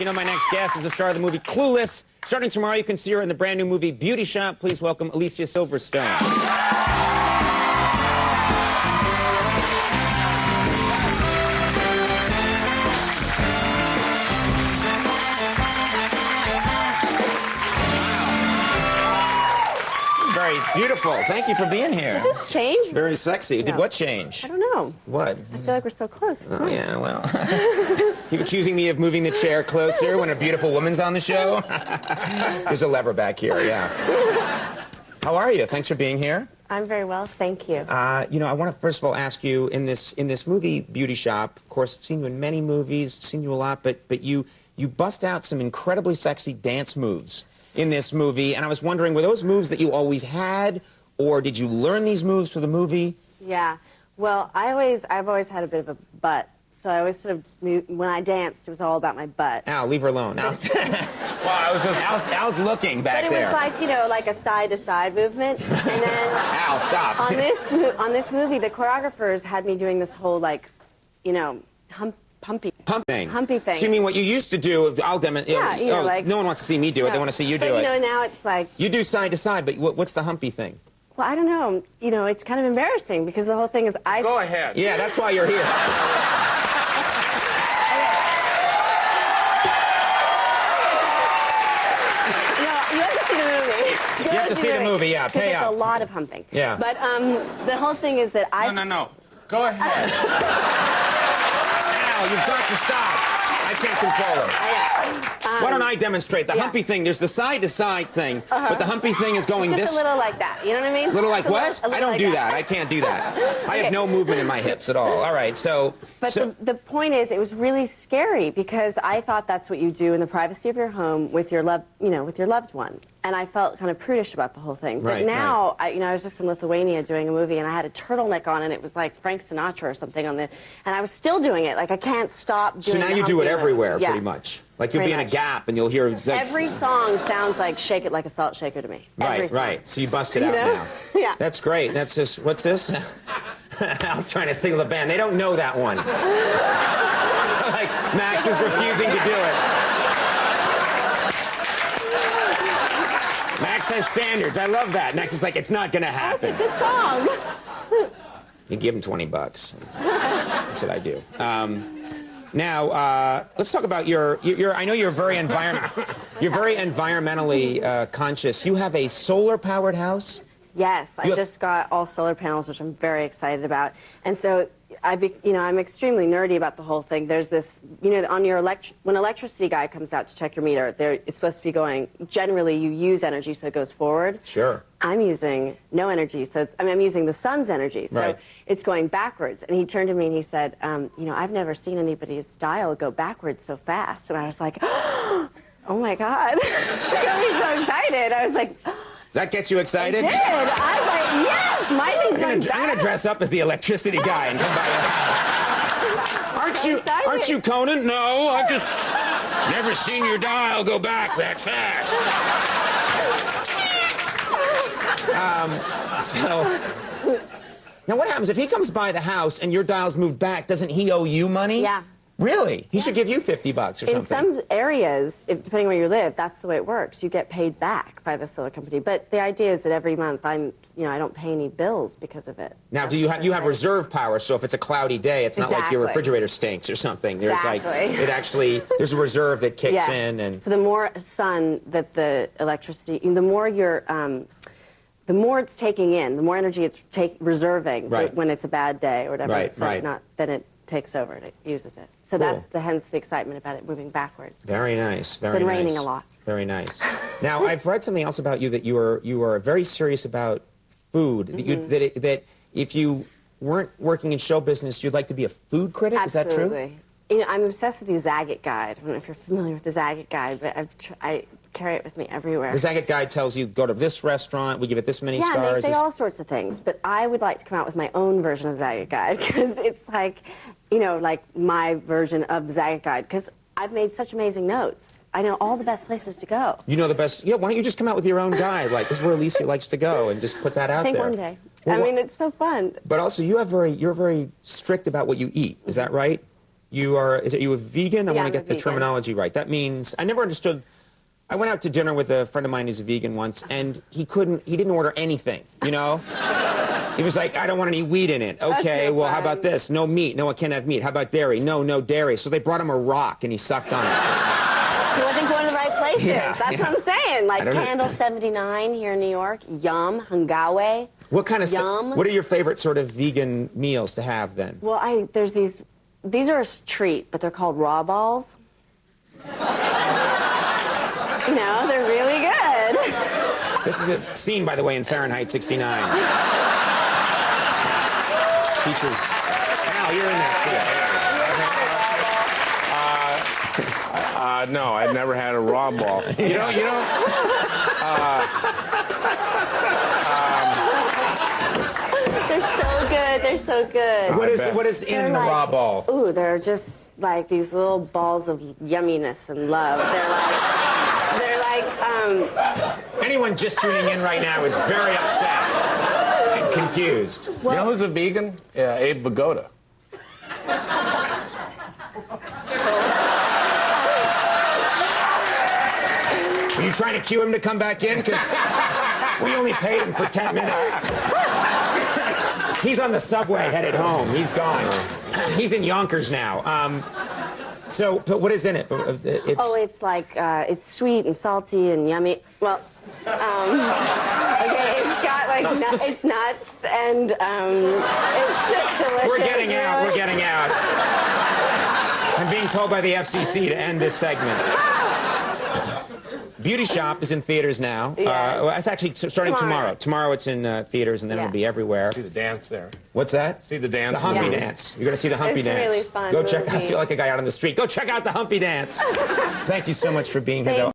You know, my next guest is the star of the movie Clueless. Starting tomorrow, you can see her in the brand new movie Beauty Shop. Please welcome Alicia Silverstone. Very beautiful. Thank you for being here. Did this change? Very sexy. No. Did what change? I don't know. What? I feel like we're so close. It's nice. Yeah, well. You're accusing me of moving the chair closer when a beautiful woman's on the show? There's a lever back here, yeah. How are you? Thanks for being here. I'm very well, thank you. You know, I want to first of all ask you, in this movie, Beauty Shop, of course, I've seen you in many movies, seen you a lot, but you bust out some incredibly sexy dance moves in this movie, and I was wondering, were those moves that you always had, or did you learn these moves for the movie? Yeah, well, I've always had a bit of a butt, so I always sort of, when I danced, it was all about my butt. Al, leave her alone. Al's, Al's looking back there. But it was like, you know, like a side-to-side movement, and then... Al, stop. On this movie, the choreographers had me doing this whole, like, you know, humpy thing. So you mean what you used to do, I'll demonstrate. Yeah, you know, like... No one wants to see me do it, they want to see you do it. But, you know, now it's like... You do side to side, but what's the humpy thing? Well, I don't know. You know, it's kind of embarrassing because the whole thing is I... Go ahead. Yeah, that's why you're here. You have to see the movie. You have to see the movie, yeah. Pay up. It's a lot of humping. Yeah. But the whole thing is that No. Go ahead. Al, you've got to stop. I can't control her. Why don't I demonstrate? The humpy thing, there's the side-to-side thing, but the humpy thing is going it's this... just a little like that, you know what I mean? Little like what? I don't do that. I can't do that. I have no movement in my hips at all. All right, so... But the point is, it was really scary because I thought that's what you do in the privacy of your home with your with your loved one. And I felt kind of prudish about the whole thing. But now, I was just in Lithuania doing a movie, and I had a turtleneck on, and it was like Frank Sinatra or something on the... And I was still doing it. Like, I can't stop doing it. So now you do it everywhere, pretty much. Like, you'll be in a Gap, and you'll hear... Every song sounds like Shake It Like a Salt Shaker to me. Right. So you bust it out now. Yeah. That's great. That's just... What's this? I was trying to signal the band. They don't know that one. Like, Max is refusing to do it. Max has standards. I love that. Max is like, it's not going to happen. It's a good song. You give him $20. That's what I do. Now, let's talk about your I know you're very environmentally conscious. You have a solar-powered house? Yes, I just got all solar panels, which I'm very excited about. And so, I'm extremely nerdy about the whole thing. There's this, on your when electricity guy comes out to check your meter, it's supposed to be going, generally you use energy so it goes forward. Sure. I'm using no energy, so I'm using the sun's energy, so it's going backwards. And he turned to me and he said, I've never seen anybody's dial go backwards so fast. And I was like, oh my God. It got me so excited. I was like... That gets you excited? It did. I was like, yes, my thing's going backwards. I'm going to dress up as the electricity guy and come by your house. Aren't you Conan? No, I've just never seen your dial go back that fast. Now what happens if he comes by the house and your dial's moved back? Doesn't he owe you money? Yeah. Really? He should give you $50 or something. In some areas, depending where you live, that's the way it works. You get paid back by the solar company. But the idea is that every month I don't pay any bills because of it. Now, do you have reserve power? So if it's a cloudy day, it's not like your refrigerator stinks or something. There's there's a reserve that kicks in, and so the more sun that the electricity, the more the more it's taking in, the more energy it's reserving when it's a bad day or whatever. Then it takes over and it uses it. So that's hence the excitement about it moving backwards. Very nice. Very nice. It's been raining a lot. Very nice. Now, I've read something else about you that you are very serious about food. That if you weren't working in show business, you'd like to be a food critic. Absolutely. Is that true? I'm obsessed with the Zagat Guide. I don't know if you're familiar with the Zagat Guide, but I carry it with me everywhere. The Zagat Guide tells you, go to this restaurant, we give it this many stars. Yeah, they say all sorts of things, but I would like to come out with my own version of the Zagat Guide, because it's like, like my version of the Zagat Guide, because I've made such amazing notes. I know all the best places to go. You know the best? Yeah, why don't you just come out with your own guide, like, this is where Alicia likes to go, and just put that out there. I think one day. Well, I mean, it's so fun. But also, you're very strict about what you eat, is that right? Is it you a vegan? I Yeah, want I'm to a get the vegan. terminology right. That means I never understood. I went out to dinner with a friend of mine who's a vegan once, and he didn't order anything, you know? He was like, I don't want any wheat in it. Okay, no well, how fun. about this? No meat. No, I can't have meat. How about dairy? No, no dairy. So they brought him a rock, and he sucked on it. He wasn't going to the right places. Yeah, That's yeah. what I'm saying. Like I don't know. Candle 79 here in New York. Yum, Hangawe. What kind of Yum. What are your favorite sort of vegan meals to have then? Well, there's these are a treat, but they're called raw balls. You know, they're really good. This is a scene, by the way, in Fahrenheit 69. Features. Al, you're in that scene. No, I've never had a raw ball. You know. They're so good. They're so good. What is in They're the like- raw ball? Ooh, they're just like these little balls of yumminess and love. They're like, Anyone just tuning in right now is very upset and confused. You know who's a vegan? Yeah, Abe Vigoda. Are you trying to cue him to come back in? Because we only paid him for 10 minutes. He's on the subway headed home. He's gone. He's in Yonkers now. But what is in it? it's like, it's sweet and salty and yummy. Well, okay, it's got like, it's nuts and it's just delicious. We're getting out. really. We're getting out. I'm being told by the FCC to end this segment. Beauty Shop is in theaters now. Yeah. It's actually starting tomorrow. Tomorrow it's in theaters, and then Yeah. it'll be everywhere. See the dance there. What's that? See the dance. The Humpy Yeah. Dance. You're going to see the Humpy It's Dance. really fun Go check. I movie. feel like a guy out on the street. Go check out the Humpy Dance. Thank you so much for being here, though.